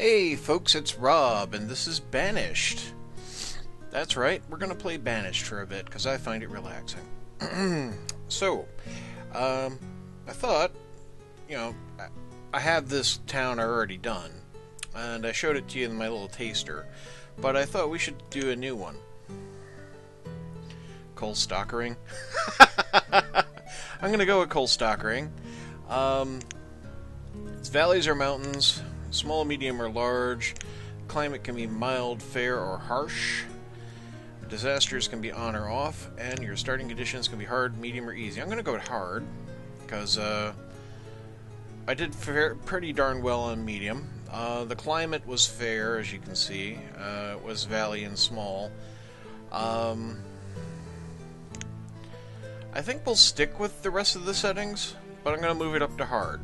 Hey folks, it's Rob, and this is Banished. That's right, we're going to play Banished for a bit, because I find it relaxing. So, I thought, I have this town already done, and I showed it to you in my little taster, but I thought we should do a new one. Colstockering. I'm going to go with Colstockering. Its valleys or mountains, small, medium, or large. Climate can be mild, fair, or harsh. Disasters can be on or off, and your starting conditions can be hard, medium, or easy. I'm going to go with hard, because I did pretty darn well on medium. The climate was fair, as you can see. It was valley and small. I think we'll stick with the rest of the settings, but I'm going to move it up to hard.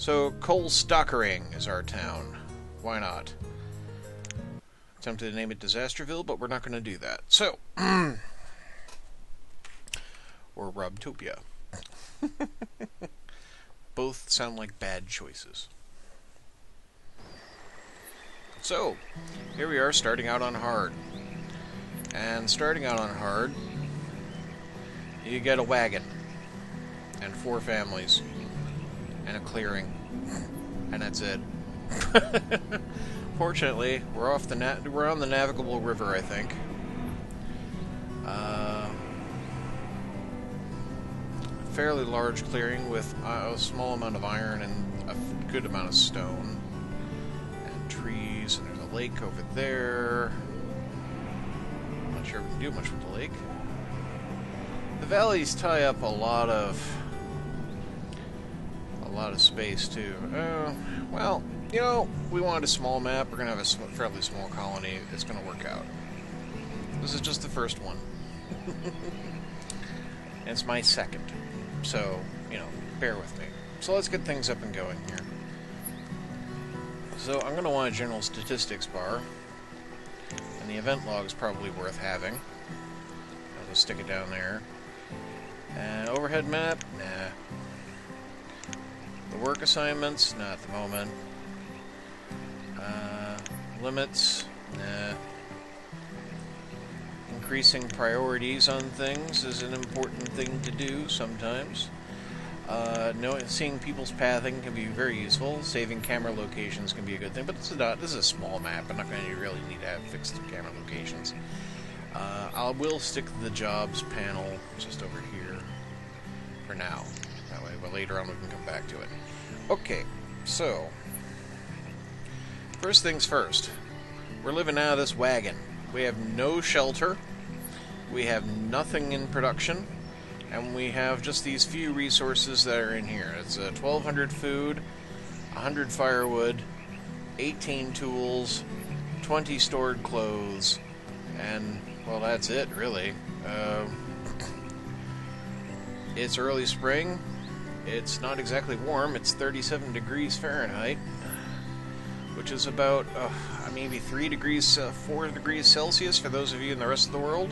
So, Colstockering is our town. Why not? Tempted to name it Disasterville, but we're not going to do that. So, or Robtopia. Both sound like bad choices. So, here we are starting out on hard. And starting out on hard, you get a wagon, and 4 families, and a clearing, and that's it. Fortunately, we're on the navigable river, I think. Fairly large clearing with a small amount of iron and a good amount of stone, and trees, and there's a lake over there. Not sure we can do much with the lake. The valleys tie up a lot of space too. Well, we wanted a small map. We're gonna have a fairly small colony. It's gonna work out. This is just the first one. And it's my second, so bear with me. So let's get things up and going here. So I'm gonna want a general statistics bar, and the event log is probably worth having. I'll just stick it down there. And overhead map? Nah. The work assignments? Not at the moment. Limits? Nah. Increasing priorities on things is an important thing to do sometimes. Seeing people's pathing can be very useful. Saving camera locations can be a good thing, but this is a small map. I'm not going to really need to have fixed camera locations. I will stick the jobs panel just over here for now. That way, but later on we can come back to it. Okay, so first things first. We're living out of this wagon. We have no shelter. We have nothing in production. And we have just these few resources that are in here. It's 1,200 food, 100 firewood, 18 tools, 20 stored clothes, and, well, that's it, really. It's early spring. It's not exactly warm. It's 37 degrees Fahrenheit, which is about maybe 4 degrees Celsius for those of you in the rest of the world.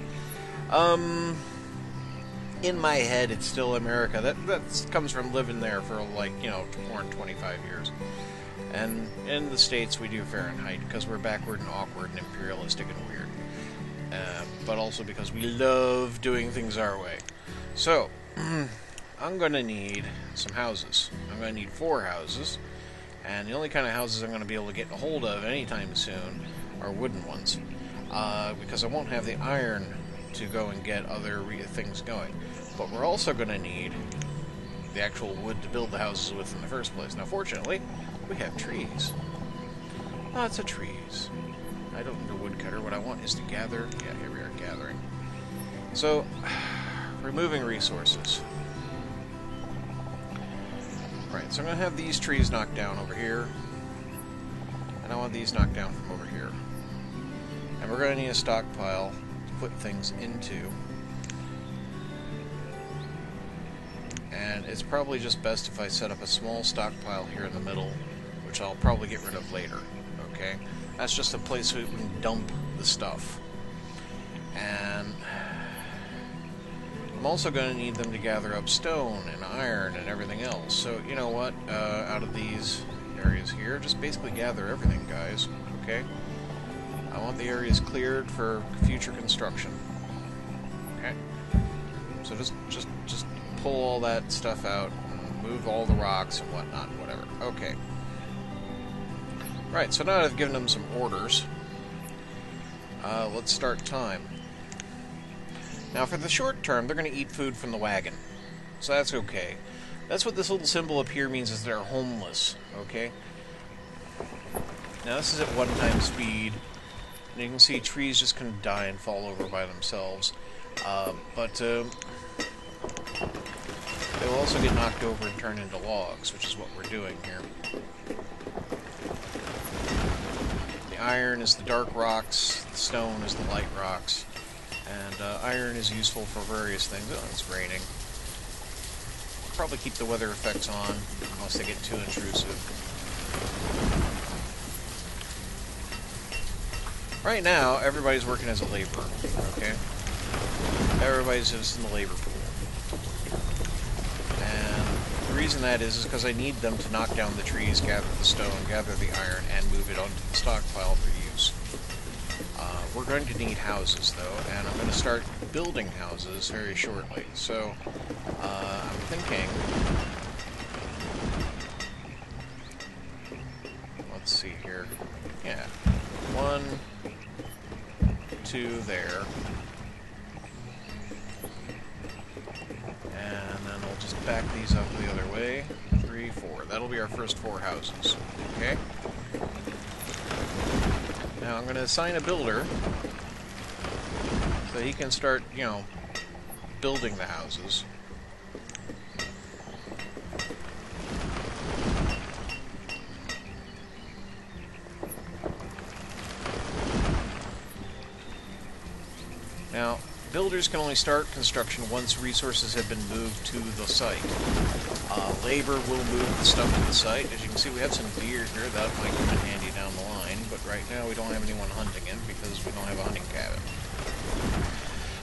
In my head, it's still America. That comes from living there for more than 25 years. And in the States, we do Fahrenheit because we're backward and awkward and imperialistic and weird. But also because we love doing things our way. So, I'm going to need some houses. I'm going to need 4 houses. And the only kind of houses I'm going to be able to get a hold of anytime soon are wooden ones. Because I won't have the iron to go and get other things going. But we're also going to need the actual wood to build the houses with in the first place. Now, fortunately, we have trees. Lots of trees. I don't need a woodcutter. What I want is to gather. Yeah, here we are gathering. So, removing resources. Right, so I'm going to have these trees knocked down over here. And I want these knocked down from over here. And we're going to need a stockpile to put things into. And it's probably just best if I set up a small stockpile here in the middle, which I'll probably get rid of later. Okay? That's just a place where we can dump the stuff. And I'm also going to need them to gather up stone and iron and everything else. So, you know what? Out of these areas here. Just basically gather everything, guys. Okay? I want the areas cleared for future construction. Okay? So just pull all that stuff out and move all the rocks and whatnot, whatever. Okay. Right, so now that I've given them some orders, let's start time. Now for the short term, they're going to eat food from the wagon. So that's okay. That's what this little symbol up here means, is they're homeless. Okay? Now this is at 1x speed. And you can see trees just kind of die and fall over by themselves. But they will also get knocked over and turned into logs, which is what we're doing here. The iron is the dark rocks, the stone is the light rocks, and iron is useful for various things. Oh, it's raining. Probably keep the weather effects on, unless they get too intrusive. Right now, everybody's working as a laborer, okay? Everybody's just in the labor pool. And the reason that is because I need them to knock down the trees, gather the stone, gather the iron, and move it onto the stockpile for use. We're going to need houses, though, and I'm going to start building houses very shortly. So, I'm thinking... Let's see here. Yeah. 1, 2 there. And then we'll just back these up the other way. 3, 4. That'll be our first 4 houses. Okay? Now I'm going to assign a builder so he can start, you know, building the houses. Now, builders can only start construction once resources have been moved to the site. Labor will move the stuff to the site. As you can see, we have some deer here. That might come in handy down the line, but right now we don't have anyone hunting it because we don't have a hunting cabin.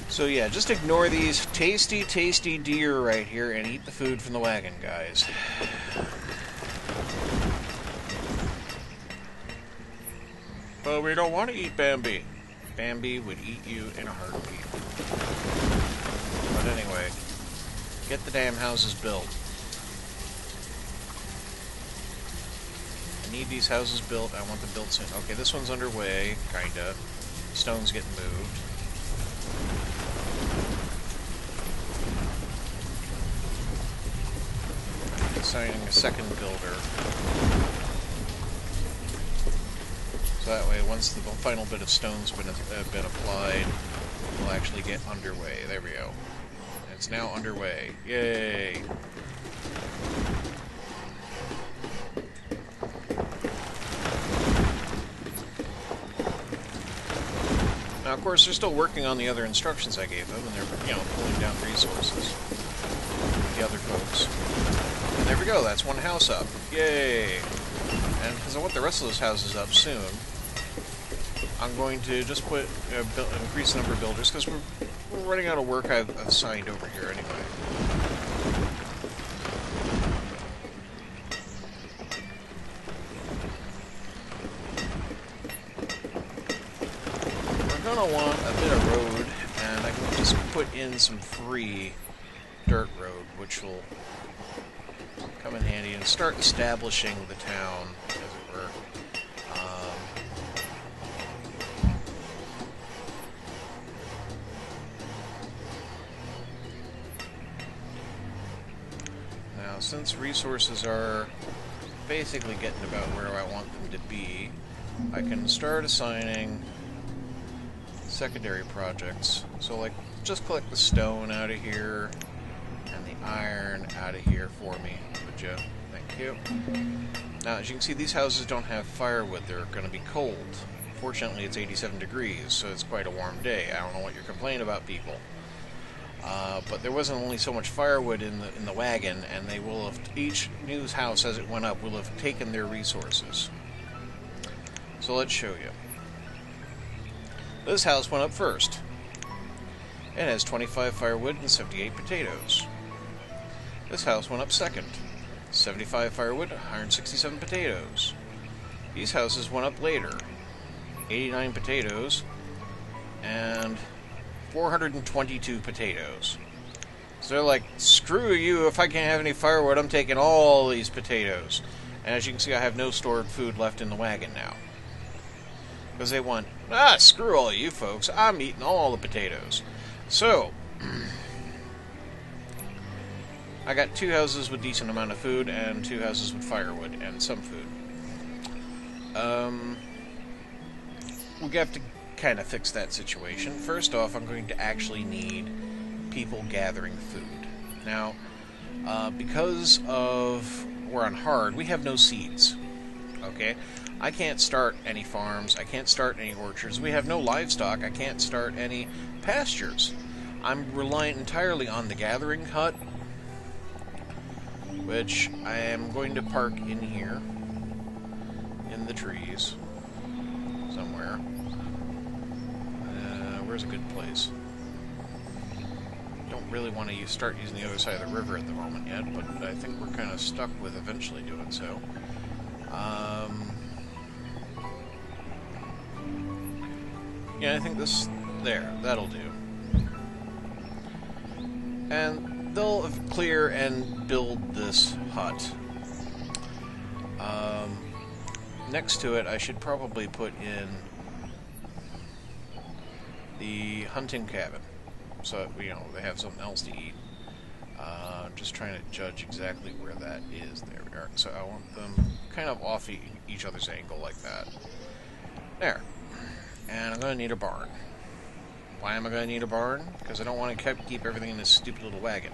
So yeah, just ignore these tasty, tasty deer right here and eat the food from the wagon, guys. But we don't want to eat Bambi. Bambi would eat you in a heartbeat. But anyway, get the damn houses built. I need these houses built. I want them built soon. Okay, this one's underway, kinda. Stone's getting moved. Assigning a second builder. So that way, once the final bit of stone's been applied, we'll actually get underway. There we go. It's now underway. Yay! Now, of course, they're still working on the other instructions I gave them, and they're, you know, pulling down resources. The other folks. And there we go. That's one house up. Yay! And because I want the rest of those houses up soon, I'm going to just put increase the number of builders, because we're running out of work I've assigned over here anyway. We're going to want a bit of road, and I can just put in some free dirt road, which will come in handy and start establishing the town, as it were. Now, since resources are basically getting about where I want them to be, I can start assigning secondary projects. So, like, just collect the stone out of here and the iron out of here for me, would you? Thank you. Now, as you can see, these houses don't have firewood. They're going to be cold. Fortunately, it's 87 degrees, so it's quite a warm day. I don't know what you're complaining about, people. But there wasn't only so much firewood in the wagon, and they will have, each new house as it went up will have taken their resources. So let's show you. This house went up first. It has 25 firewood and 78 potatoes. This house went up second. 75 firewood, 167 potatoes. These houses went up later. 89 potatoes, and 422 potatoes. So they're like, screw you, if I can't have any firewood, I'm taking all these potatoes. And as you can see, I have no stored food left in the wagon now. Because they want, screw all you folks, I'm eating all the potatoes. So, I got 2 houses with decent amount of food, and 2 houses with firewood, and some food. We have to kind of fix that situation. First off, I'm going to actually need people gathering food. Now, because of we're on hard, we have no seeds. Okay? I can't start any farms. I can't start any orchards. We have no livestock. I can't start any pastures. I'm reliant entirely on the gathering hut, which I am going to park in here, in the trees, somewhere. Where's a good place? Don't really want to start using the other side of the river at the moment yet, but I think we're kind of stuck with eventually doing so. Yeah, I think that'll do. And they'll clear and build this hut. Next to it, I should probably put in the hunting cabin, so that, they have something else to eat. Just trying to judge exactly where that is there. So I want them kind of off each other's angle like that. There. And I'm going to need a barn. Why am I going to need a barn? Because I don't want to keep everything in this stupid little wagon.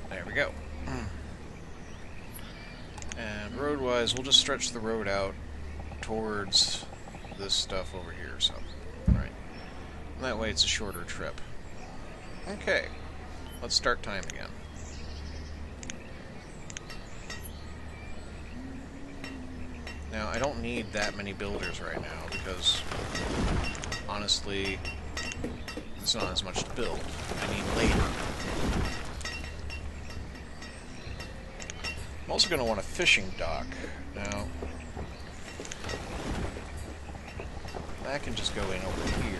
There we go. And road-wise, we'll just stretch the road out towards this stuff over here. So, right. And that way it's a shorter trip. Okay, let's start time again. Now, I don't need that many builders right now because, honestly, it's not as much to build. I need labor. I'm also going to want a fishing dock. Now, that can just go in over here.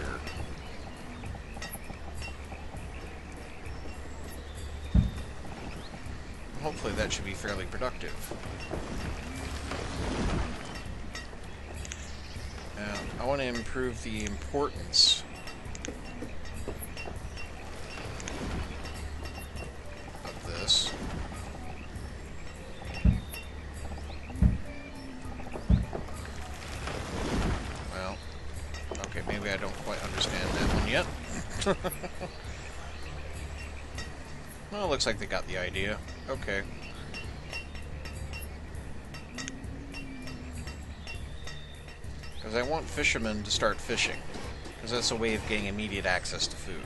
Hopefully that should be fairly productive. Now, I want to improve the importance of this. Well, okay, maybe I don't quite understand that one yet. Well, it looks like they got the idea. Okay. Because I want fishermen to start fishing. Because that's a way of getting immediate access to food.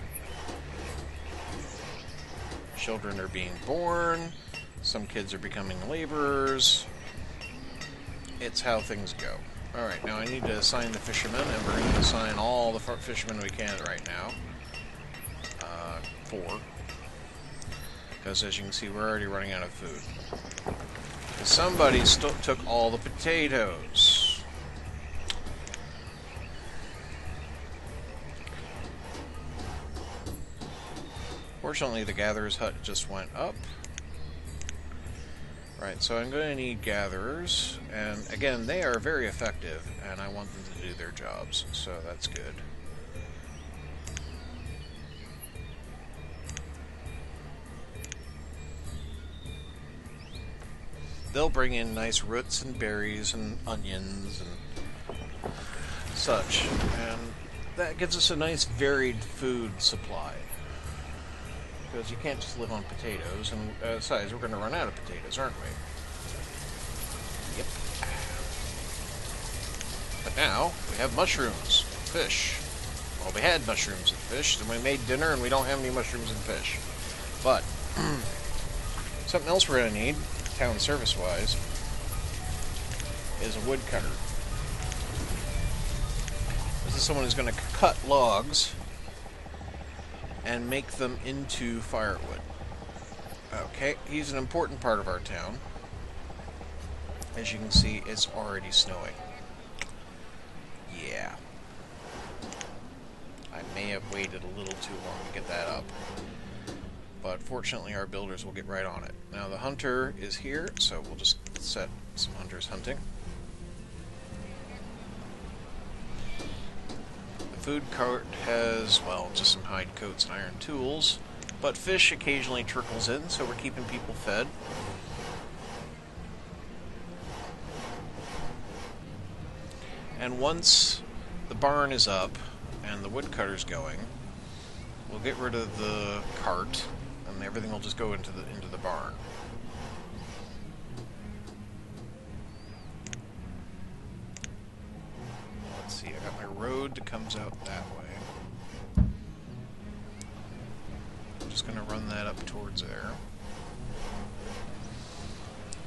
Children are being born. Some kids are becoming laborers. It's how things go. Alright, now I need to assign the fishermen, and we're going to assign all the fishermen we can right now. 4. Because as you can see, we're already running out of food. Somebody took all the potatoes. Fortunately, the gatherer's hut just went up. Right, so I'm going to need gatherers. And again, they are very effective, and I want them to do their jobs, so that's good. They'll bring in nice roots and berries and onions and such, and that gives us a nice varied food supply. Because you can't just live on potatoes, and besides, we're going to run out of potatoes, aren't we? Yep. But now, we have mushrooms, fish. Well, we had mushrooms and fish, and we made dinner, and we don't have any mushrooms and fish. But, something else we're going to need, town service-wise, is a woodcutter. This is someone who's going to cut logs and make them into firewood. Okay, he's an important part of our town. As you can see, it's already snowing. Yeah. I may have waited a little too long to get that up. But fortunately our builders will get right on it. Now the hunter is here, so we'll just set some hunters hunting. The food cart has, well, just some hide coats and iron tools. But fish occasionally trickles in, so we're keeping people fed. And once the barn is up and the woodcutter's going, we'll get rid of the cart and everything will just go into the barn. Let's see, I got my road that comes out that way. I'm just going to run that up towards there.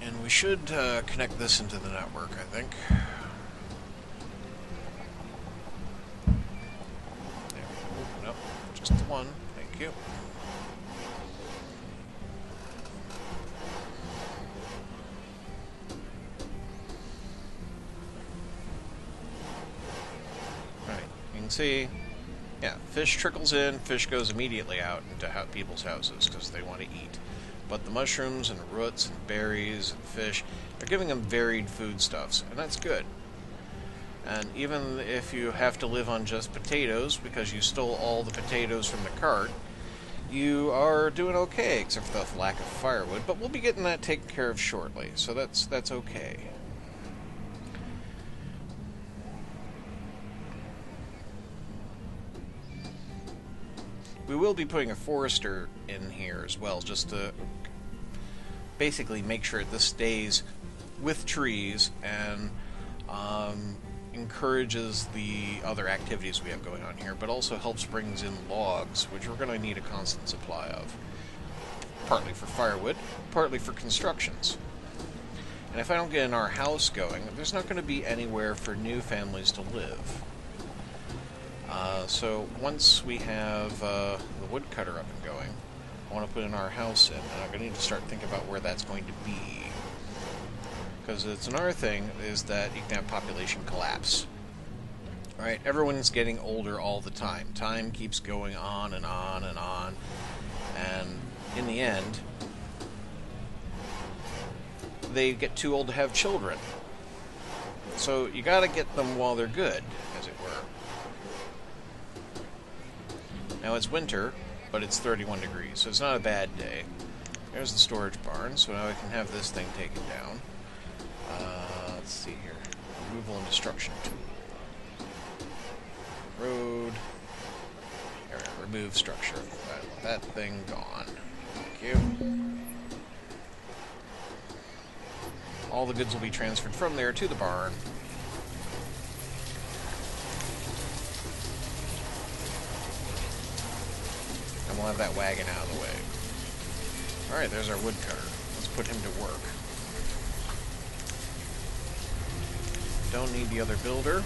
And we should connect this into the network, I think. Nope, just the one. Thank you. Alright, you can see, yeah, fish trickles in, fish goes immediately out into people's houses because they want to eat. But the mushrooms and roots and berries and fish, they're giving them varied foodstuffs, and that's good. And even if you have to live on just potatoes because you stole all the potatoes from the cart, you are doing okay, except for the lack of firewood. But we'll be getting that taken care of shortly, so that's okay. We will be putting a forester in here as well, just to basically make sure this stays with trees and encourages the other activities we have going on here, but also helps brings in logs, which we're going to need a constant supply of. Partly for firewood, partly for constructions. And if I don't get in our house going, there's not going to be anywhere for new families to live. So once we have the woodcutter up and going, I want to put in our house in, and I'm going to need to start thinking about where that's going to be. Because it's another thing is that you can have population collapse. Right? Everyone's getting older all the time. Time keeps going on and on and on. And in the end, they get too old to have children. So you got to get them while they're good, as it were. Now it's winter, but it's 31 degrees, so it's not a bad day. There's the storage barn, so now I can have this thing taken down. Let's see here. Removal and destruction tool. Road. There, remove structure. I want that thing gone. Thank you. All the goods will be transferred from there to the barn. And we'll have that wagon out of the way. Alright, there's our woodcutter. Let's put him to work. Don't need the other builder. In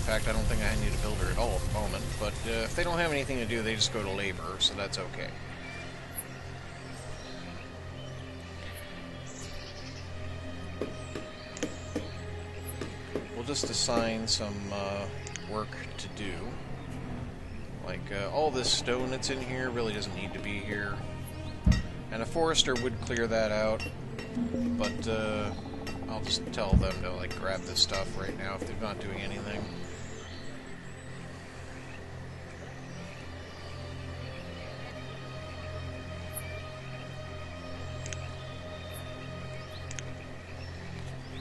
fact, I don't think I need a builder at all at the moment, but if they don't have anything to do, they just go to labor, so that's okay. We'll just assign some work to do. Like, all this stone that's in here really doesn't need to be here. And a forester would clear that out, but I'll just tell them to, like, grab this stuff right now if they're not doing anything.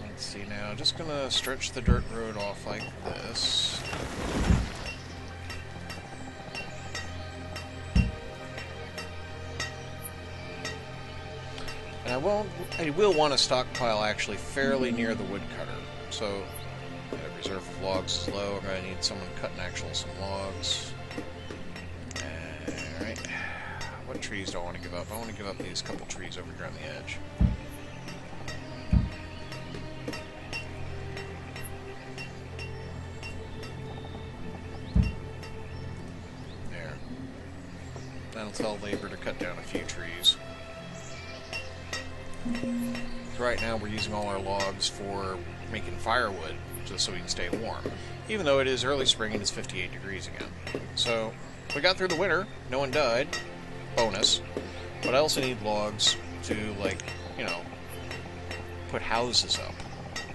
Let's see now, just gonna stretch the dirt road off like this. And I will want to stockpile actually fairly near the woodcutter. So, reserve of logs is low. I'm going to need someone cutting some logs. Alright. What trees do I want to give up? I want to give up these couple trees over here on the edge. I'll tell labor to cut down a few trees. So right now we're using all our logs for making firewood, just so we can stay warm. Even though it is early spring and it's 58 degrees again. So, we got through the winter, no one died, bonus. But I also need logs to, like, you know, put houses up.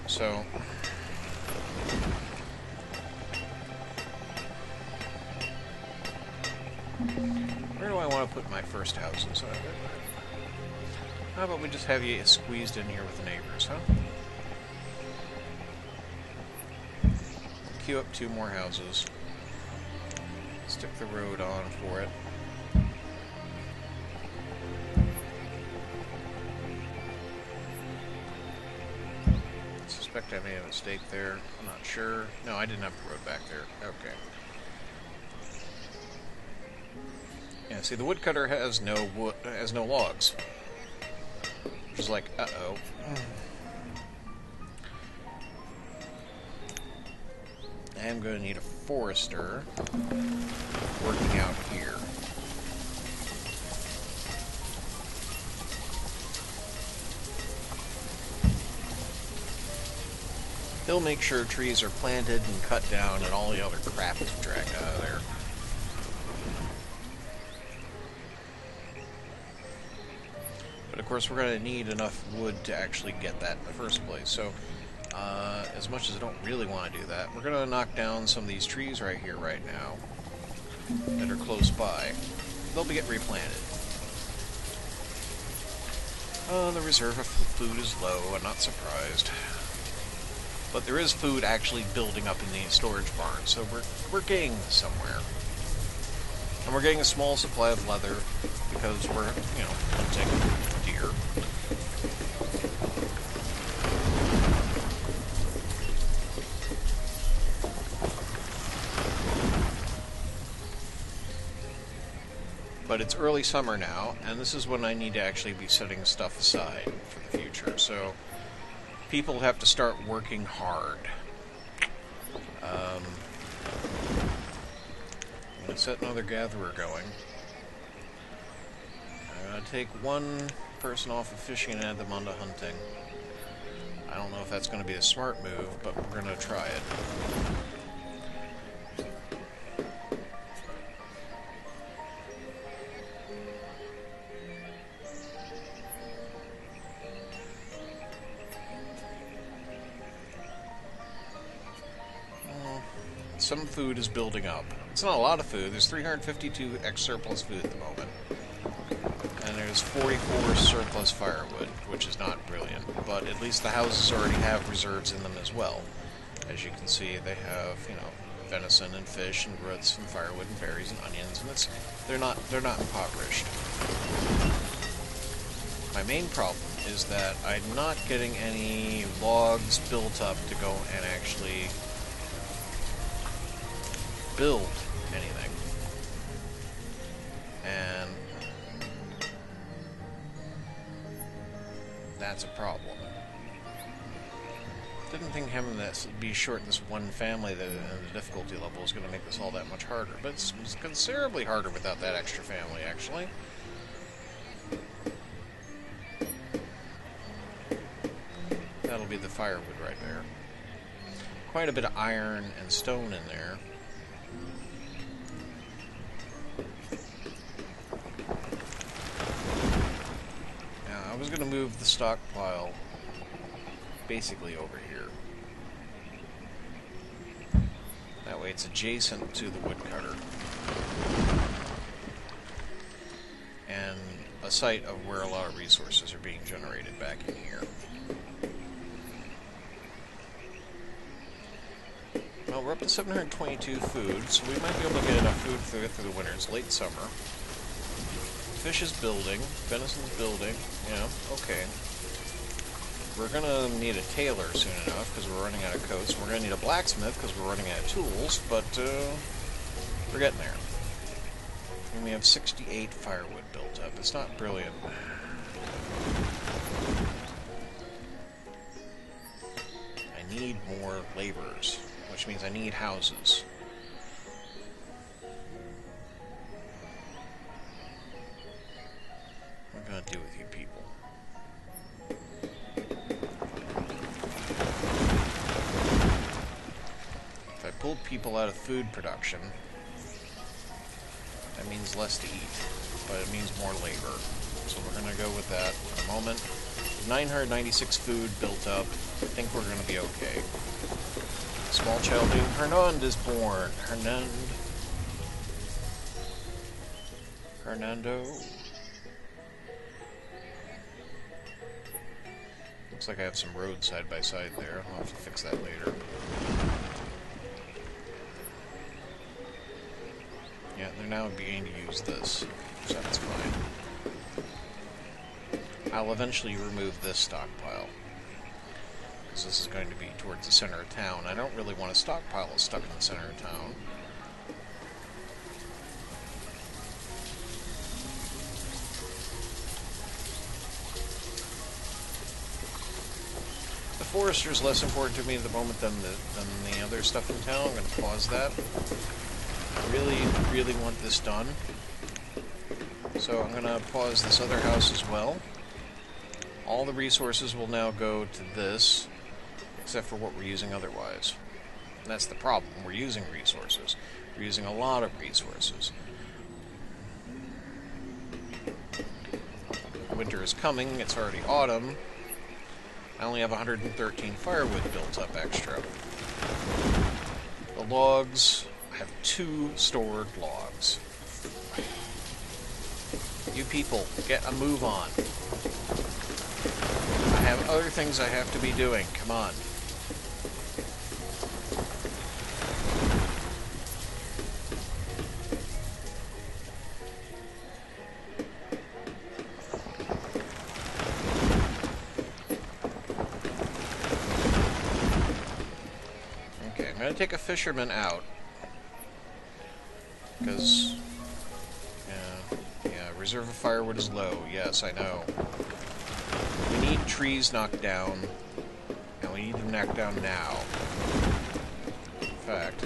So, where do I want to put my first houses? How about we just have you squeezed in here with the neighbors, huh? Queue up 2 more houses. Stick the road on for it. I suspect I made a mistake there. I'm not sure. No, I didn't have the road back there. Okay. Yeah, see, the woodcutter has no wood, has no logs. Which is like, uh-oh. I am going to need a forester working out here. He'll make sure trees are planted and cut down and all the other crap is dragged out of there. But of course we're going to need enough wood to actually get that in the first place. So as much as I don't really want to do that, we're going to knock down some of these trees right here, right now, that are close by. They'll get replanted. The reserve of food is low, I'm not surprised. But there is food actually building up in the storage barn, so we're getting somewhere. And we're getting a small supply of leather, because we're, you know, hunting deer. But it's early summer now, and this is when I need to actually be setting stuff aside for the future. So people have to start working hard. I'm going to set another gatherer going. I'm going to take one person off of fishing and add them onto hunting. I don't know if that's going to be a smart move, but we're going to try it. Some food is building up. It's not a lot of food. There's 352 surplus food at the moment. And there's 44 surplus firewood, which is not brilliant. But at least the houses already have reserves in them as well. As you can see, they have, you know, venison and fish and roots and firewood and berries and onions, and they're not impoverished. My main problem is that I'm not getting any logs built up to go and actually build anything. And that's a problem. Didn't think having this be short this one family that the difficulty level is going to make this all that much harder, but it's considerably harder without that extra family, actually. That'll be the firewood right there. Quite a bit of iron and stone in there. I was going to move the stockpile basically over here. That way it's adjacent to the woodcutter. And a site of where a lot of resources are being generated back in here. Well, we're up to 722 food, so we might be able to get enough food through the winter. It's late summer. Fish is building, venison's building, yeah, okay. We're gonna need a tailor soon enough, because we're running out of coats. We're gonna need a blacksmith, because we're running out of tools, but, we're getting there. And we have 68 firewood built up. It's not brilliant. I need more laborers, which means I need houses. do with you people? If I pulled people out of food production, that means less to eat, but it means more labor. So we're going to go with that for the moment. 996 food built up. I think we're going to be okay. Small child named Hernand is born. Hernando. Looks like I have some roads side by side there. I'll have to fix that later. Yeah, they're now beginning to use this, so that's fine. I'll eventually remove this stockpile, because this is going to be towards the center of town. I don't really want a stockpile stuck in the center of town. The forester's less important to me at the moment than the other stuff in town. I'm going to pause that. I really want this done. So I'm going to pause this other house as well. All the resources will now go to this, except for what we're using otherwise. And that's the problem. We're using resources. We're using a lot of resources. Winter is coming. It's already autumn. I only have 113 firewood built up extra. The logs, I have 2 stored logs. You people, get a move on. I have other things I have to be doing. Come on. Okay, I'm going to take a fisherman out. Because, yeah, reserve of firewood is low. Yes, I know. We need trees knocked down, and we need them knocked down now. In fact,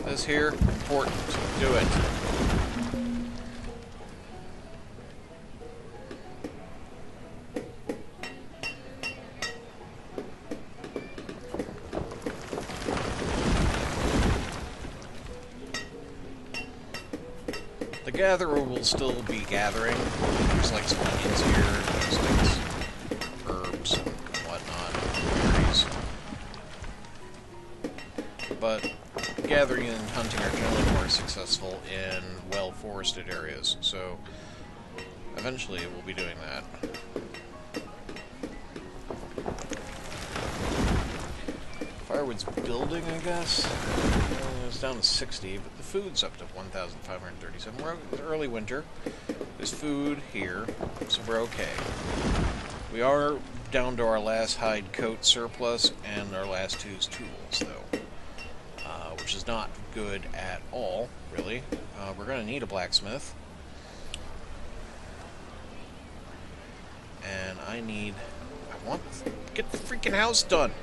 this here, important. Do it. The gatherer will still be gathering. There's like some onions here, there's like some herbs and whatnot, berries. But gathering and hunting are generally more successful in well-forested areas, so eventually we'll be doing that. Firewood's building, I guess. It's down to 60, but the food's up to 1,537. We're in early winter. There's food here, so we're okay. We are down to our last hide coat surplus and our last 2 tools, though, which is not good at all, really. We're going to need a blacksmith. And I want to get the freaking house done.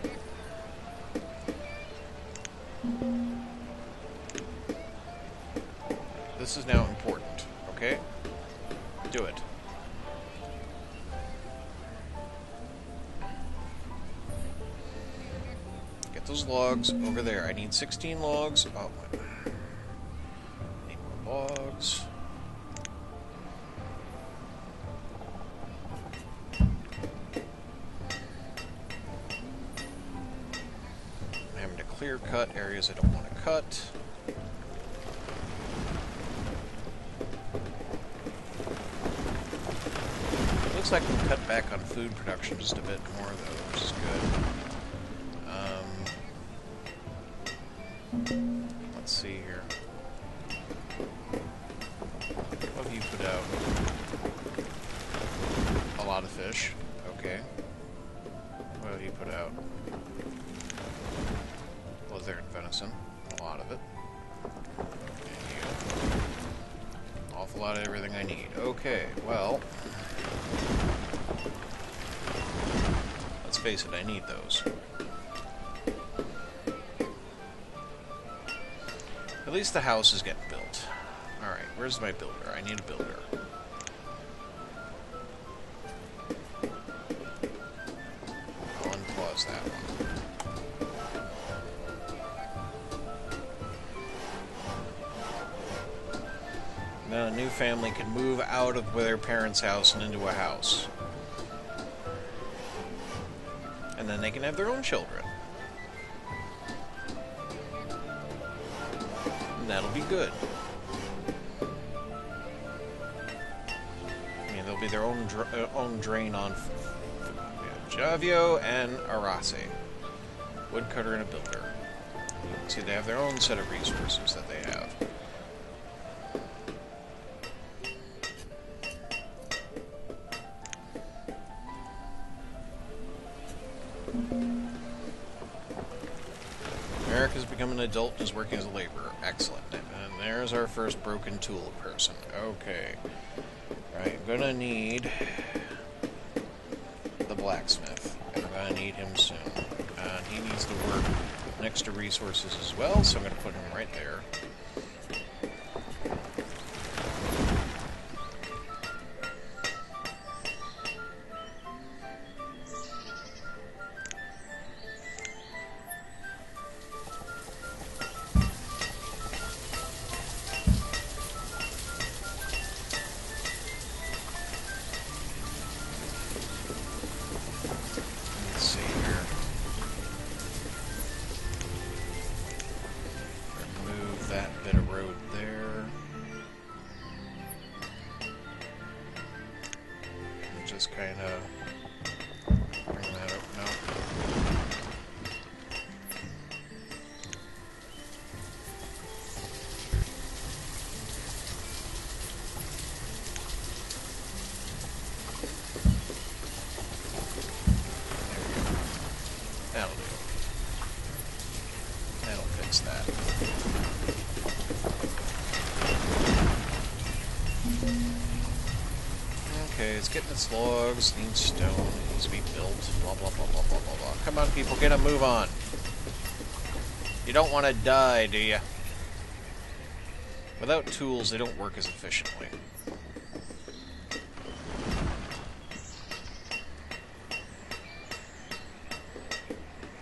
This is now important, okay? Do it. Get those logs over there. I need 16 logs. Oh, I need more logs. I'm having to clear cut areas I don't want to cut. Looks like we'll cut back on food production just a bit more, though, which is good. Let's see here. What have you put out? A lot of fish. Okay. What have you put out? Leather and venison. A lot of it. And you. Awful lot of everything I need. Okay, well... let's face it, I need those. At least the house is getting built. Where's my builder? I need a builder. I'll unpause that one. Now a new family can move out of their parents' house and into a house. And then they can have their own children. And that'll be good. I mean, they'll be their own drain on Javio and Arase. Woodcutter and a builder. See, they have their own set of resources that they have. America's become an adult and is working as a laborer. Excellent. And there's our first broken tool person. Okay. Right, I'm gonna need the blacksmith. I'm gonna need him soon. And he needs to work next to resources as well, so I'm gonna put him right there. Just kind of bring that up now. There we go. That'll do. That'll fix that. Okay, it's getting its logs, needs stone, needs to be built, blah blah blah blah blah blah blah. Come on people, get a move on. You don't want to die, do you? Without tools, they don't work as efficiently.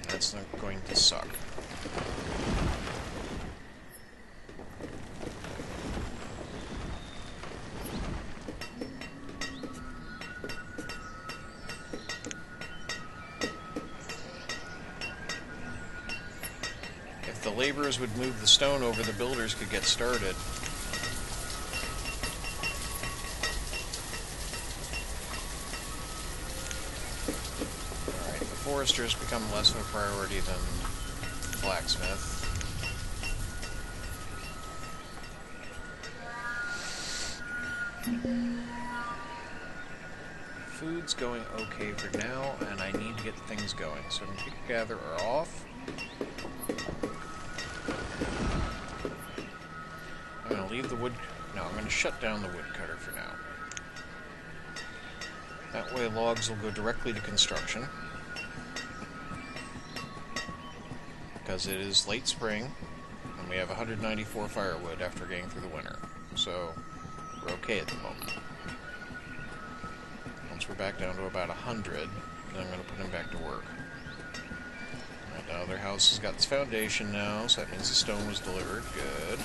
That's not going to suck. If the laborers would move the stone over, the builders could get started. Alright, the foresters become less of a priority than the blacksmith. Food's going okay for now, and I need to get things going. So I'm going to pick gather are off. I'm going to leave the wood... No, I'm going to shut down the woodcutter for now. That way logs will go directly to construction. Because it is late spring, and we have 194 firewood after getting through the winter. So, we're okay at the moment. Once we're back down to about 100, then I'm going to put him back to work. Right, now their house has got its foundation now, so that means the stone was delivered. Good.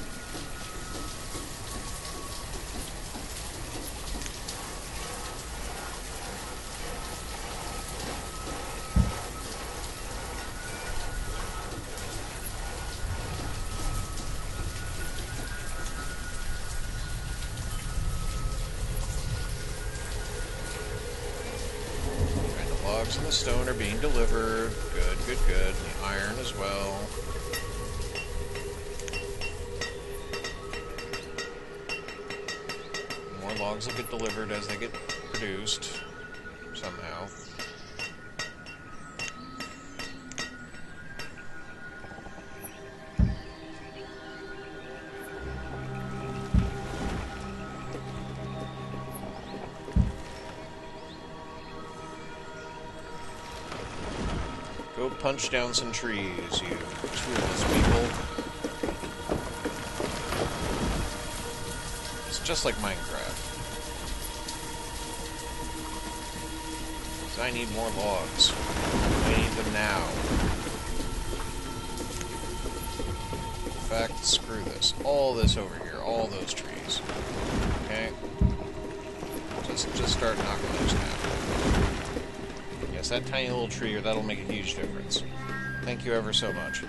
And the stone are being delivered. Good, good, good. The iron as well. More logs will get delivered as they get produced, somehow. Go punch down some trees, you tools people. just like Minecraft. So I need more logs. I need them now. In fact, screw this. All this over here. All those trees. Okay? Just start knocking those down. Yes, that tiny little tree, or that'll make a huge difference. Thank you ever so much.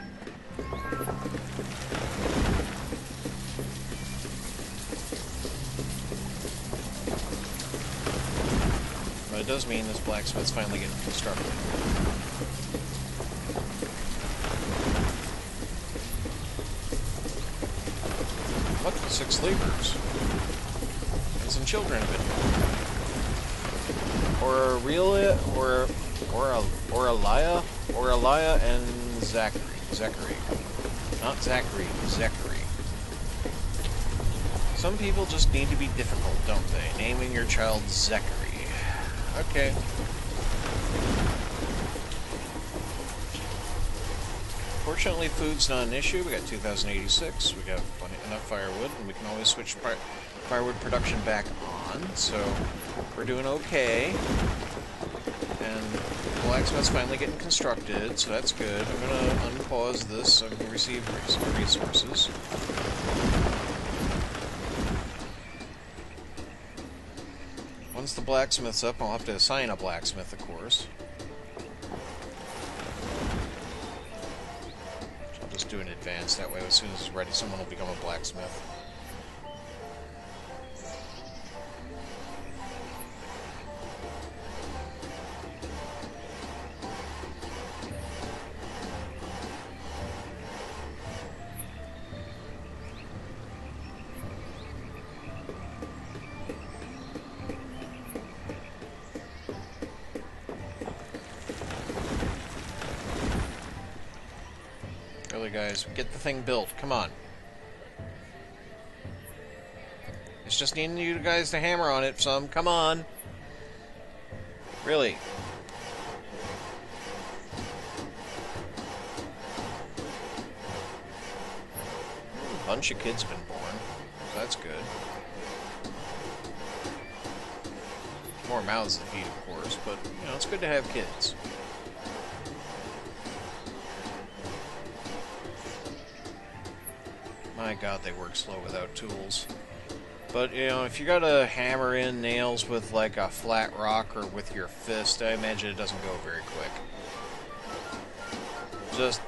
But it does mean this blacksmith's finally getting constructed. Look, 6 laborers. And some children have been born. Or Elia and Zachary. Not Zachary, Zachary. Some people just need to be difficult, don't they? Naming your child Zachary. Okay. Fortunately, food's not an issue. We got 2,086. We got enough firewood, and we can always switch firewood production back on. So we're doing okay. And the blacksmith's finally getting constructed, so that's good. I'm gonna unpause this so I can receive some resources. Once the blacksmith's up, I'll have to assign a blacksmith, of course. I'll just do an advance, that way as soon as it's ready, someone will become a blacksmith. Really, guys, get the thing built. Come on. It's just needing you guys to hammer on it some. Come on. Really. A bunch of kids have been born. So that's good. More mouths to feed, of course, but, you know, it's good to have kids. My god, they work slow without tools. But, you know, if you gotta hammer in nails with, like, a flat rock or with your fist, I imagine it doesn't go very quick. Just,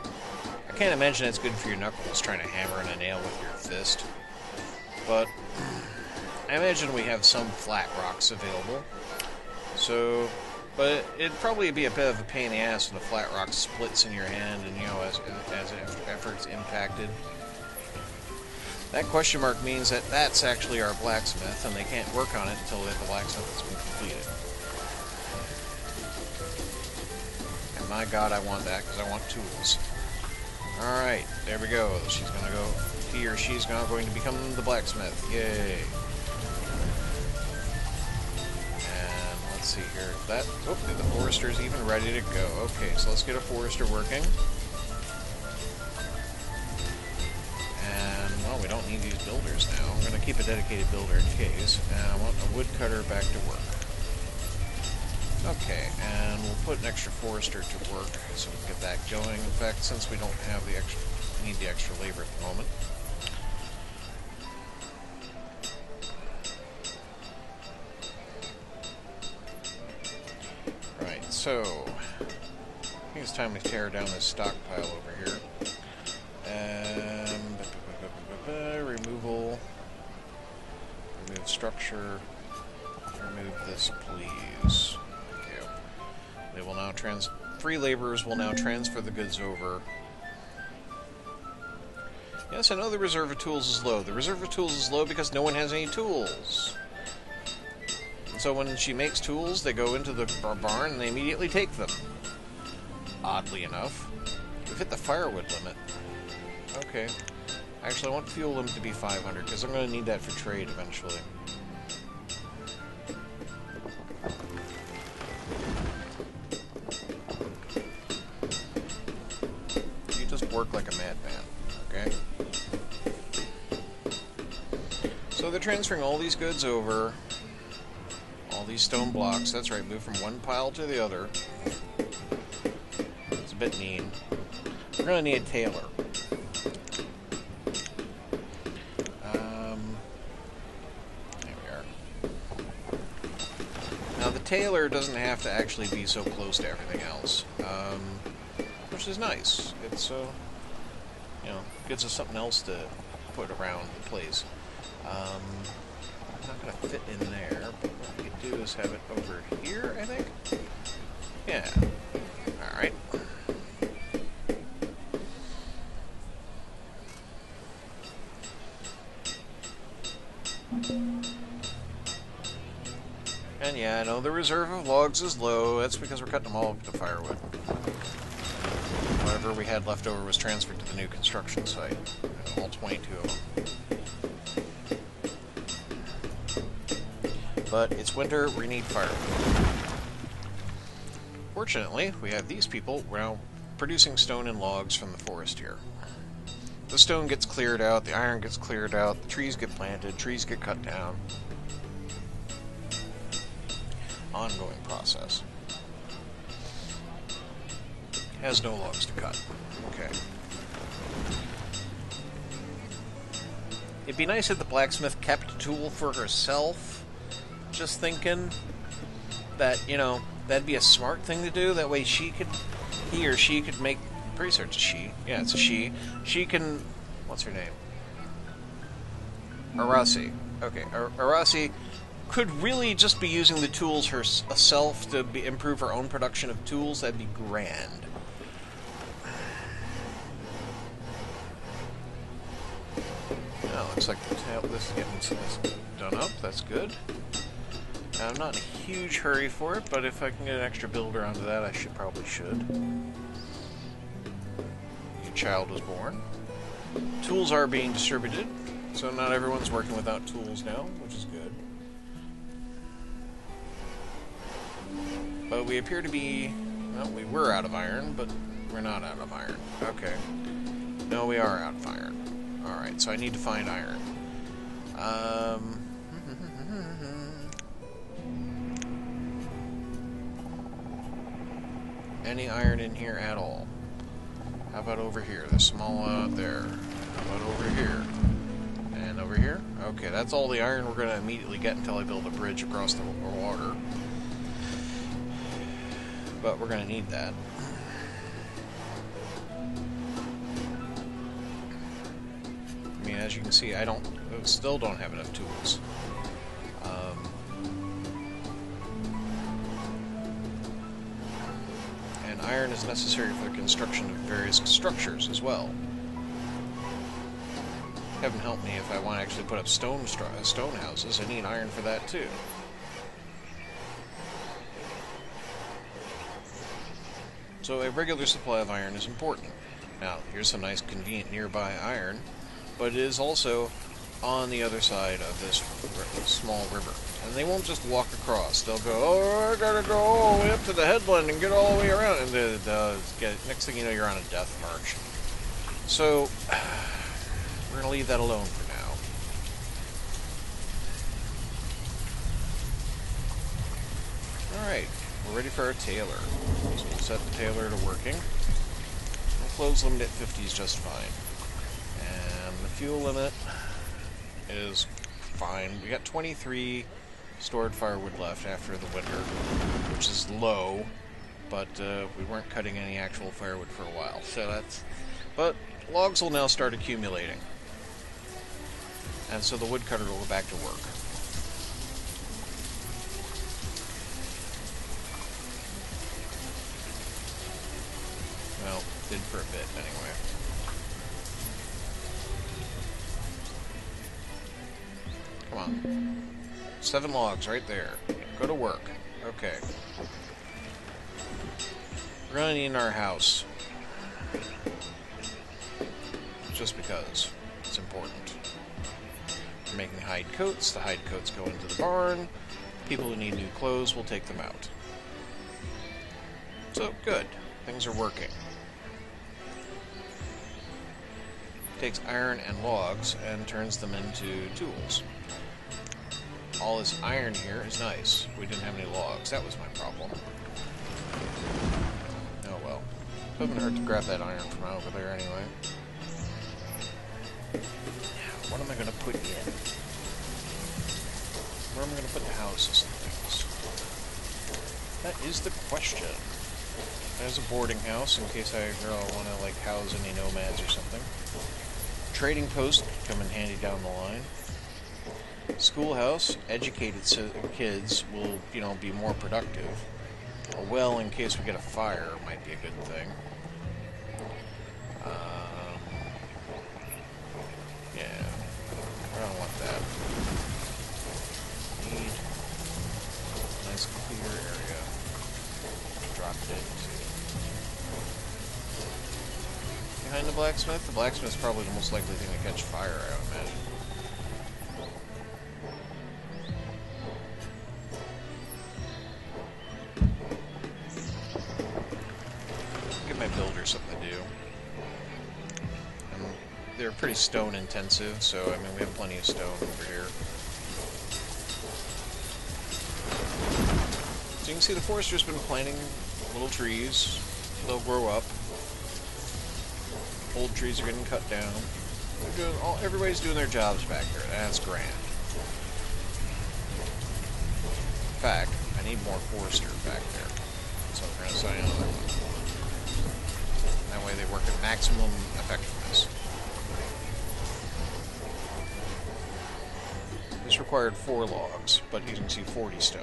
I can't imagine it's good for your knuckles trying to hammer in a nail with your fist. But, I imagine we have some flat rocks available. So, but it'd probably be a bit of a pain in the ass when the flat rock splits in your hand and, you know, as effort's impacted. That question mark means that that's actually our blacksmith, and they can't work on it until the blacksmith has been completed. And my god, I want that, because I want tools. Alright, there we go. She's gonna go, he or she's now going to become the blacksmith. Yay. And let's see here. That, oh, the forester's even ready to go. Okay, so let's get a forester working. We don't need these builders now. I'm going to keep a dedicated builder in case. And I want a woodcutter back to work. Okay, and we'll put an extra forester to work so we can get that going. In fact, since we don't have the extra, need the extra labor at the moment. Right, so I think it's time to tear down this stockpile over here. Removal. Remove structure. Remove this, please. Okay. They will now free laborers will now transfer the goods over. Yes, I know the reserve of tools is low. The reserve of tools is low because no one has any tools. And so when she makes tools, they go into the barn and they immediately take them. Oddly enough. We've hit the firewood limit. Okay. Actually, I want fuel limit to be 500, because I'm going to need that for trade eventually. You just work like a madman, okay? So So they're transferring all these goods over, all these stone blocks. That's right, move from one pile to the other. It's a bit mean. We're going to need a tailor. There we are. Now the tailor doesn't have to actually be so close to everything else, which is nice. It's you know, gives us something else to put around the place. Not going to fit in there, but what we could do is have it over here, I think? Yeah. Alright. And yeah, I know the reserve of logs is low. That's because we're cutting them all up to firewood. Whatever we had left over was transferred to the new construction site. All 22 of them. But it's winter, we need firewood. Fortunately, we have these people now producing stone and logs from the forest here. The stone gets cleared out, the iron gets cleared out, the trees get planted, trees get cut down. Ongoing process. Has no logs to cut. Okay. It'd be nice if the blacksmith kept a tool for herself. Just thinking that, you know, that'd be a smart thing to do. That way he or she could make, pretty sure it's a she. Yeah, it's a she. She can, what's her name? Arasi. Okay, Arasi could really just be using the tools herself to improve her own production of tools. That'd be grand. Now, looks like this is getting done up. That's good. I'm not in a huge hurry for it, but if I can get an extra builder onto that, I probably should. Your child was born. Tools are being distributed, so not everyone's working without tools now, which is good. But we appear to be... well, we were out of iron, but we're not out of iron. Okay. No, we are out of iron. Alright, so I need to find iron. Any iron in here at all? How about over here? The small there. How about over here? And over here? Okay, that's all the iron we're going to immediately get until I build a bridge across the water. But we're going to need that. I mean, as you can see, I still don't have enough tools. And iron is necessary for the construction of various structures as well. Heaven help me if I want to actually put up stone houses. I need iron for that too. So a regular supply of iron is important. Now, here's some nice, convenient nearby iron, but it is also on the other side of this small river. And they won't just walk across. They'll go, oh, I gotta go all the way up to the headland and get all the way around. And next thing you know, you're on a death march. So, we're going to leave that alone for now. Alright, we're ready for our tailor. So we'll set the tailor to working. The clothes limit at 50 is just fine. And the fuel limit is fine. We got 23 stored firewood left after the winter, which is low, but we weren't cutting any actual firewood for a while. So that's... but logs will now start accumulating. And so the woodcutter will go back to work. Well, did for a bit, anyway. Come on. 7 logs right there. Go to work. Okay. We're gonna need our house. Just because. It's important. We're making hide coats. The hide coats go into the barn. People who need new clothes will take them out. So, good. Things are working. Takes iron and logs and turns them into tools. All this iron here is nice. We didn't have any logs. That was my problem. Oh well. Doesn't hurt to grab that iron from over there anyway. Now, what am I going to put in? Where am I going to put the houses and things? That is the question. There's a boarding house in case I want to like house any nomads or something. Trading post could come in handy down the line. Schoolhouse, educated kids will, you know, be more productive. A well, in case we get a fire, might be a good thing. Yeah, I don't want that. Need a nice clear area. Dropped it. Behind the blacksmith? The blacksmith's probably the most likely thing to catch fire, I would imagine. My builder something to do. And they're pretty stone intensive, so I mean we have plenty of stone over here. So you can see the forester's been planting little trees. They'll grow up. Old trees are getting cut down. They're doing everybody's doing their jobs back there. That's grand. In fact, I need more forester back there. So I'm going to sign another one. That way they work at maximum effectiveness. This required 4 logs, but you can see 40 stone.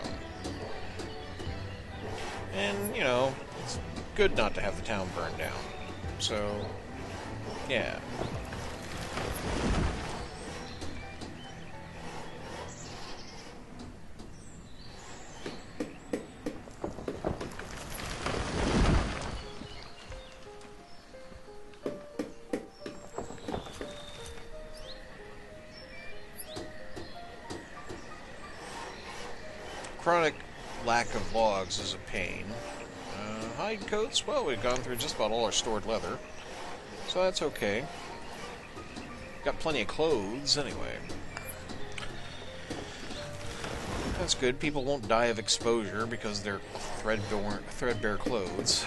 And, you know, it's good not to have the town burned down. So, yeah. Chronic lack of logs is a pain. Hide coats? Well, we've gone through just about all our stored leather, so that's okay. Got plenty of clothes anyway. That's good. People won't die of exposure because they're threadbare clothes.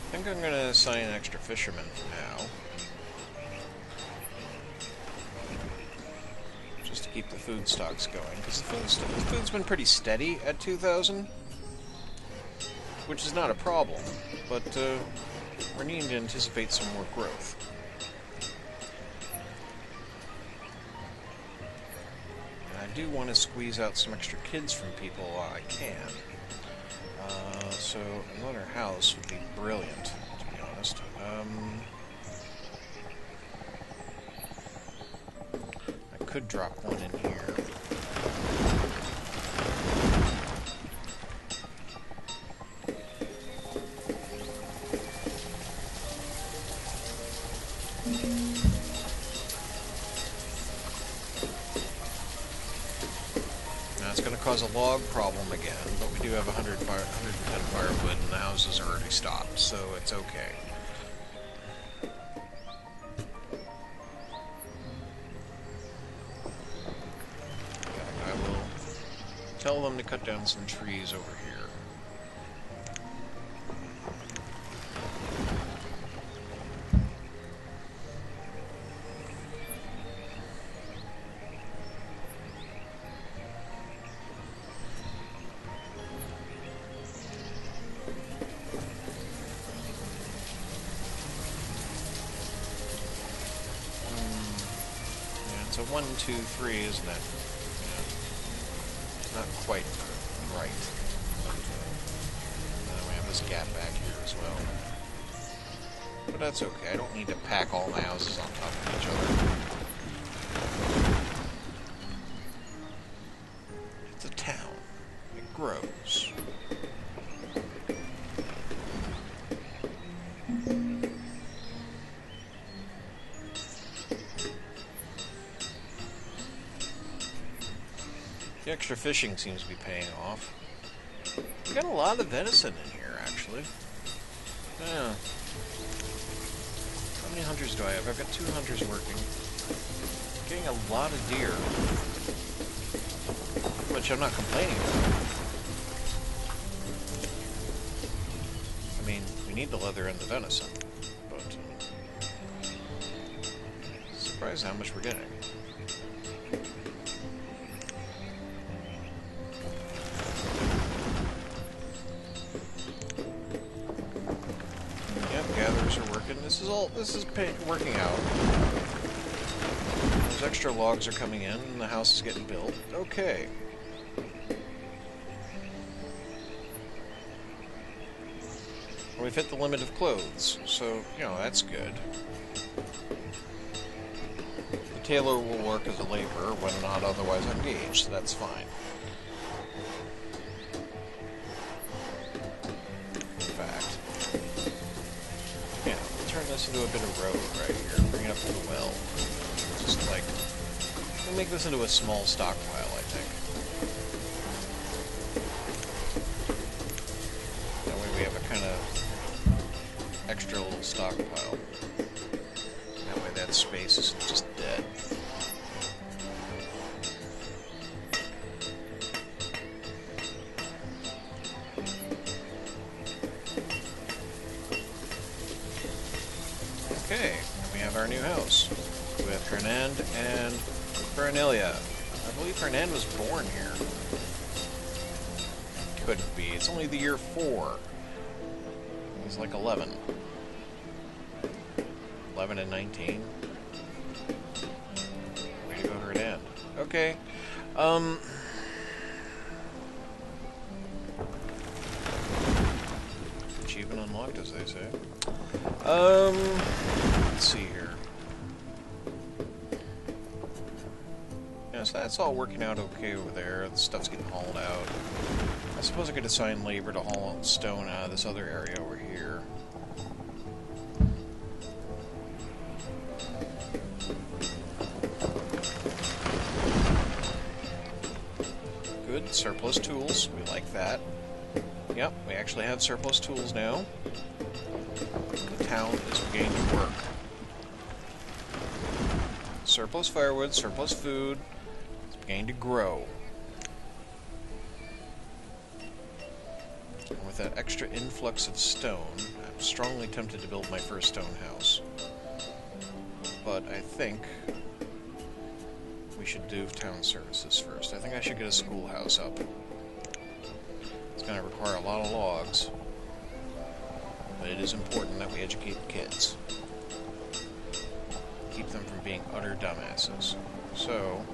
I think I'm going to assign an extra fisherman for now. Just to keep the food stocks going. Because the food's been pretty steady at 2,000. Which is not a problem. But we're needing to anticipate some more growth. And I do want to squeeze out some extra kids from people while I can. So another house would be brilliant, to be honest. I could drop one in here. Now it's going to cause a log problem again, but we do have 110 firewood and the houses are already stopped, so it's okay. I will tell them to cut down some trees over here. So 1, 2, 3, isn't it? Yeah. Not quite right. But, we have this gap back here as well. But that's okay. I don't need to pack all my houses on top of each other. It's a town. It grows. The extra fishing seems to be paying off. We got a lot of venison in here, actually. Yeah. How many hunters do I have? I've got 2 hunters working. Getting a lot of deer. Which I'm not complaining about. I mean, we need the leather and the venison. But, surprised how much we're getting. Gatherers are working. This is working out. Those extra logs are coming in, and the house is getting built. Okay. We've hit the limit of clothes, so, you know, that's good. The tailor will work as a laborer when not otherwise engaged, so that's fine. This into a bit of road right here. Bring it up to the well. Just like, we'll make this into a small stockpile, I think. That way we have a kind of extra little stockpile. That way that space isn't just dead. Okay, we have our new house with Hernand and Bernelia. I believe Hernand was born here. Couldn't be. It's only the year 4. He's like 11. 11 and 19. Way to go, Hernand. Okay. Achievement unlocked, as they say. Let's see here. Yeah, so that's all working out okay over there. The stuff's getting hauled out. I suppose I could assign labor to haul stone out of this other area over here. Good, surplus tools. We like that. Yep, we actually have surplus tools now. The town is beginning to work. Surplus firewood, surplus food. It's beginning to grow. And with that extra influx of stone, I'm strongly tempted to build my first stone house. But I think we should do town services first. I think I should get a schoolhouse up. It's going to require a lot of logs. But it is important that we educate the kids. Keep them from being utter dumbasses. So,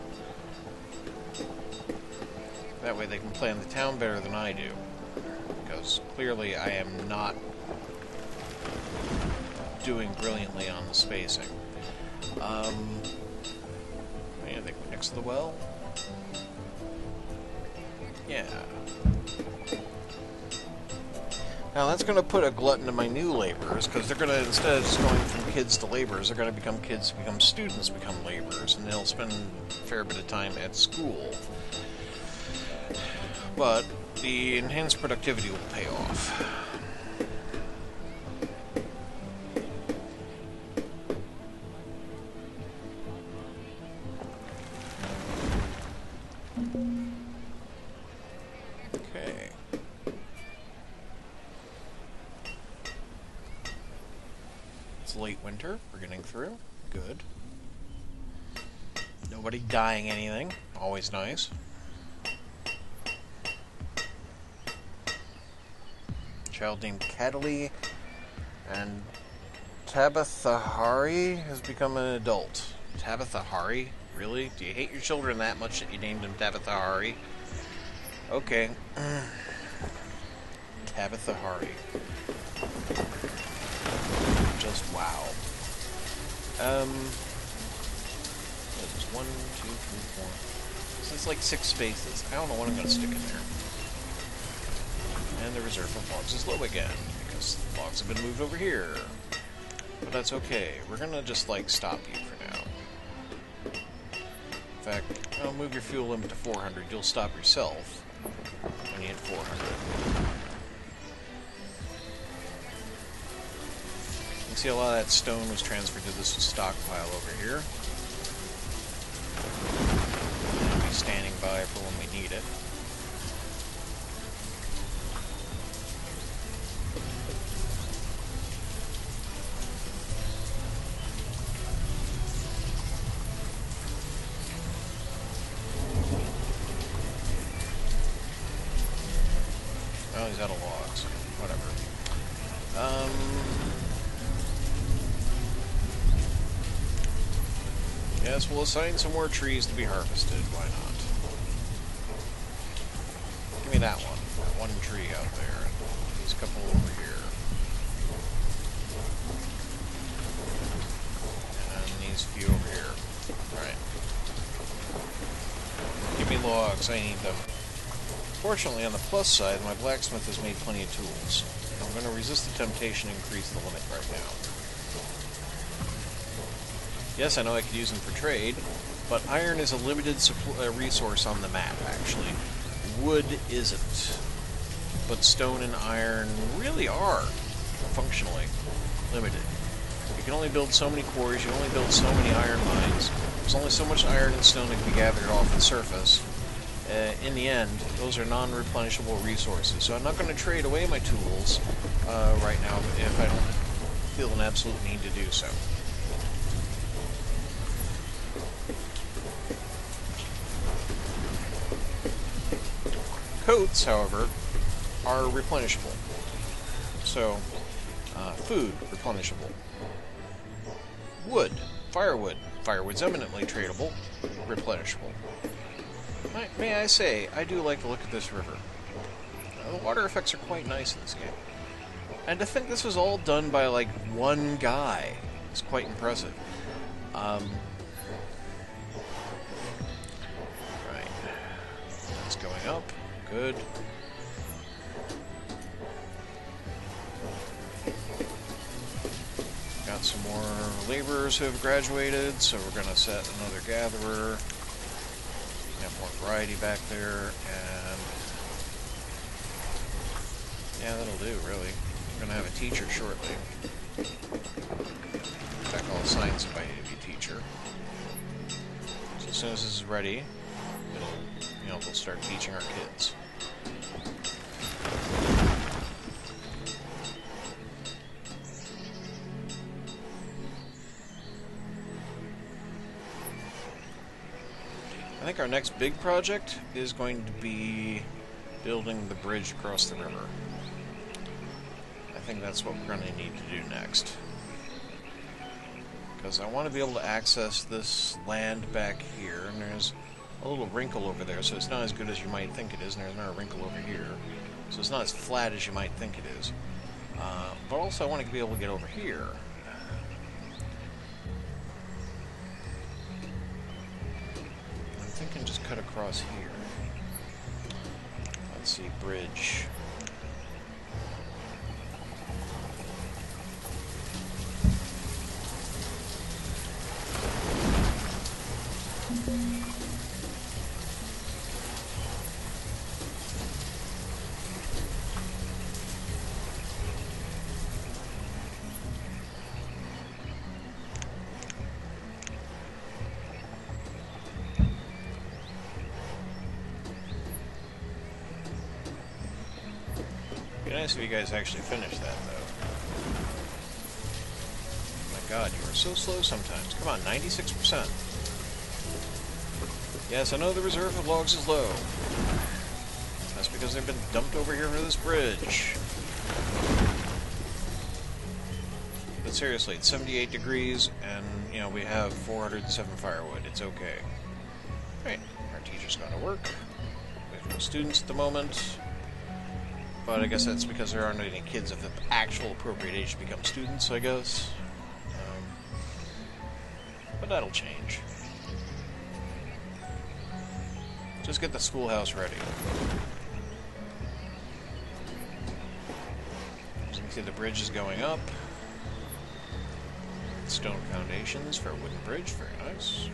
that way they can plan the town better than I do. Because clearly I am not doing brilliantly on the spacing. Yeah, they go next to the well. Yeah. Now that's going to put a glut into my new laborers, because they're going to, instead of just going from kids to laborers, they're going to become kids, become students, become laborers, and they'll spend a fair bit of time at school. But the enhanced productivity will pay off. Okay. It's late winter. We're getting through. Good. Nobody dying anything. Always nice. Child named Cataly and Tabitha Hari has become an adult. Tabitha Hari? Really? Do you hate your children that much that you named him Tabitha Hari? Okay. Tabitha Hari. Just wow. There's 1, 2, 3, 4. This is like 6 spaces. I don't know what I'm going to stick in there. And the reserve of logs is low again, because the logs have been moved over here. But that's okay. We're going to just, like, stop you for now. In fact, I'll move your fuel limit to 400. You'll stop yourself when you hit 400. You can see a lot of that stone was transferred to this stockpile over here. I'll be standing by for when we need it. Oh, he's out of logs. Whatever. Yes, we'll assign some more trees to be harvested. Why not? Give me that one. That one tree out there. These couple over here. And these few over here. Alright. Give me logs. I need them. Fortunately, on the plus side, my blacksmith has made plenty of tools. I'm going to resist the temptation to increase the limit right now. Yes, I know I could use them for trade, but iron is a limited resource on the map, actually. Wood isn't. But stone and iron really are functionally limited. You can only build so many quarries, you can only build so many iron mines. There's only so much iron and stone that can be gathered off the surface. In the end, those are non-replenishable resources. So I'm not going to trade away my tools right now if I don't feel an absolute need to do so. Coats, however, are replenishable. So, food, replenishable. Wood, firewood. Firewood's eminently tradable, replenishable. May I say, I do like to look at this river. The water effects are quite nice in this game. And to think this was all done by, like, one guy is quite impressive. Right. That's going up. Good. Got some more laborers who have graduated, so we're going to set another gatherer. Have more variety back there, and yeah, that'll do, really. We're going to have a teacher shortly. In fact, I'll assign somebody to be teacher. So as soon as this is ready, we'll start teaching our kids. I think our next big project is going to be building the bridge across the river. I think that's what we're going to need to do next. Because I want to be able to access this land back here, and there's a little wrinkle over there, so it's not as good as you might think it is, and there's another wrinkle over here. So it's not as flat as you might think it is. But also I want to be able to get over here. I'm thinking just cut across here. Let's see, bridge. It'd be nice if you guys actually finished that, though. Oh my god, you are so slow sometimes. Come on, 96%. Yes, I know the reserve of logs is low. That's because they've been dumped over here for this bridge. But seriously, it's 78 degrees, and, we have 407 firewood. It's okay. Right, our teacher's gone to work. We have no students at the moment. But I guess that's because there aren't any kids of the actual appropriate age to become students, I guess. But that'll change. Just get the schoolhouse ready. As you can see, the bridge is going up. Stone foundations for a wooden bridge, very nice.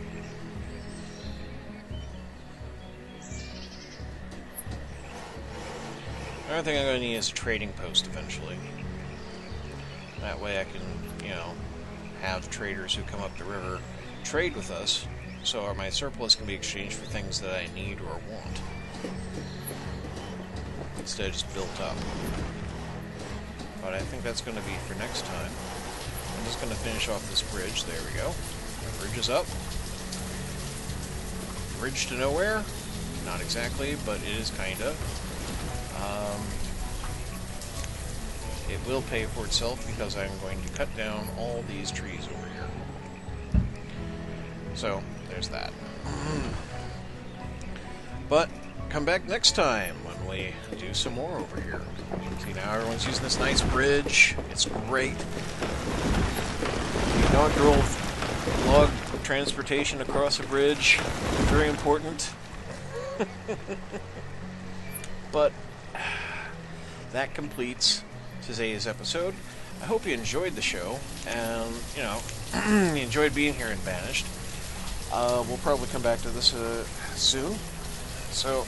Another thing I'm going to need is a trading post eventually. That way I can, you know, have traders who come up the river trade with us, so my surplus can be exchanged for things that I need or want, instead of just built up. But I think that's going to be for next time. I'm just going to finish off this bridge. There we go. The bridge is up. Bridge to nowhere? Not exactly, but it is kinda. It will pay for itself because I'm going to cut down all these trees over here. So, there's that. But, come back next time when we do some more over here. See, now everyone's using this nice bridge. It's great. Inaugural log transportation across a bridge. Very important. But that completes today's episode. I hope you enjoyed the show, and, you know, you enjoyed being here in Banished. We'll probably come back to this soon. So,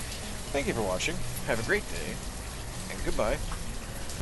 thank you for watching. Have a great day, and goodbye.